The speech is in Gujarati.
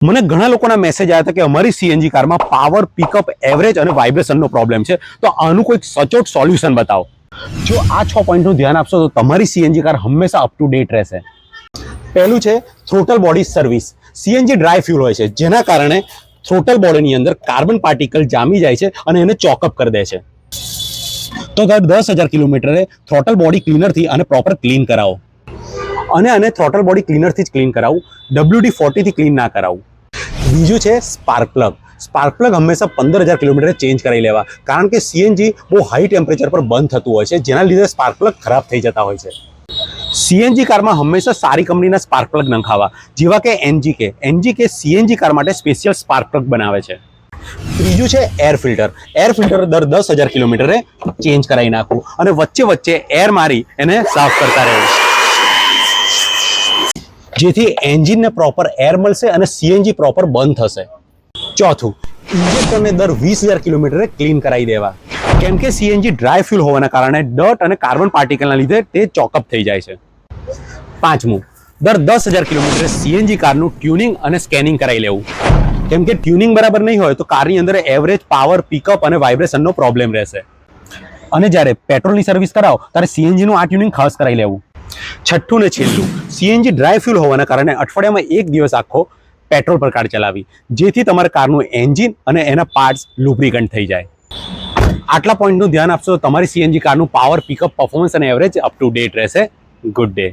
મને ઘણા લોકોના મેસેજ આવ્યા હતા કે અમારી સીએનજી કારમાં પાવર પિકઅપ એવરેજ અને વાઇબ્રેશનનો પ્રોબ્લેમ છે, તો આનું કોઈક સચોટ સોલ્યુશન બતાવો. જો આ 6 પોઈન્ટનું ધ્યાન આપશો તો તમારી સીએનજી કાર હંમેશા અપ ટુ ડેટ રહેશે. પહેલું છે throttle body service. CNG dry fuel હોય છે, જેના કારણે થ્રોટલ બોડીની અંદર કાર્બન પાર્ટિકલ જામી જાય છે અને એને ચોકઅપ કરી દે છે. તો દર 10,000 કિલોમીટરે થ્રોટલ બોડી ક્લીનરથી આને પ્રોપર ક્લીન કરાવો. અને થ્રોટલ બોડી ક્લીનરથી જ ક્લીન કરાવું, WD-40 થી ક્લીન ના કરાવું. બીજું છે સ્પાર્ક પ્લગ. સ્પાર્ક પ્લગ હંમેશા 15,000 કિલોમીટરે ચેન્જ કરાવી લેવા, કારણ કે સીએનજી બહુ હાઈ ટેમ્પરેચર પર બંધ થતું હોય છે, જેના લીધે સ્પાર્ક પ્લગ ખરાબ થઈ જતા હોય છે. સીએનજી કારમાં હંમેશા સારી કંપનીના સ્પાર્ક પ્લગ નખાવા, જેવા કે એનજીકે સીએનજી કાર માટે સ્પેશિયલ સ્પાર્ક પ્લગ બનાવે છે. ત્રીજું છે એર ફિલ્ટર. એર ફિલ્ટર દર 10,000 કિલોમીટરે ચેન્જ કરાવી નાખવું અને વચ્ચે એર મારી એને સાફ કરતા રહેવું, જેથી એન્જિનને પ્રોપર એર મળશે અને સીએનજી પ્રોપર બંધ થશે. ચોથું, ઇન્જેક્ટરને દર 20,000 કિલોમીટરે ક્લીન કરાવી દેવા, કેમ કે સીએનજી ડ્રાય ફ્યુલ હોવાના કારણે ડર્ટ અને કાર્બન પાર્ટિકલના લીધે તે ચોકઅપ થઈ જાય છે. પાંચમું, દર 10,000 કિલોમીટરે સીએનજી કારનું ટ્યુનિંગ અને સ્કેનિંગ કરાવી લેવું, કેમ કે ટ્યુનિંગ બરાબર નહીં હોય તો કારની અંદર એવરેજ, પાવર, પિકઅપ અને વાઇબ્રેશનનો પ્રોબ્લેમ રહેશે. અને જ્યારે પેટ્રોલની સર્વિસ કરાવો ત્યારે સીએનજીનું આ ટ્યુનિંગ ખાસ કરાવી લેવું. છઠ્ઠું ને છેલ્લું, સીએનજી ડ્રાય ફ્યુલ હોવાના કારણે અઠવાડિયામાં 1 દિવસ આખો પેટ્રોલ પર કાર ચલાવી, જેથી તમારા કારનું એન્જિન અને એના પાર્ટ્સ લુબ્રિકન્ટ થઈ જાય. આટલા પોઈન્ટનું ધ્યાન આપશો તો તમારી સીએનજી કારનું પાવર, પિકઅપ, પરફોર્મન્સ અને એવરેજ અપ ટુ ડેટ રહેશે. Good day.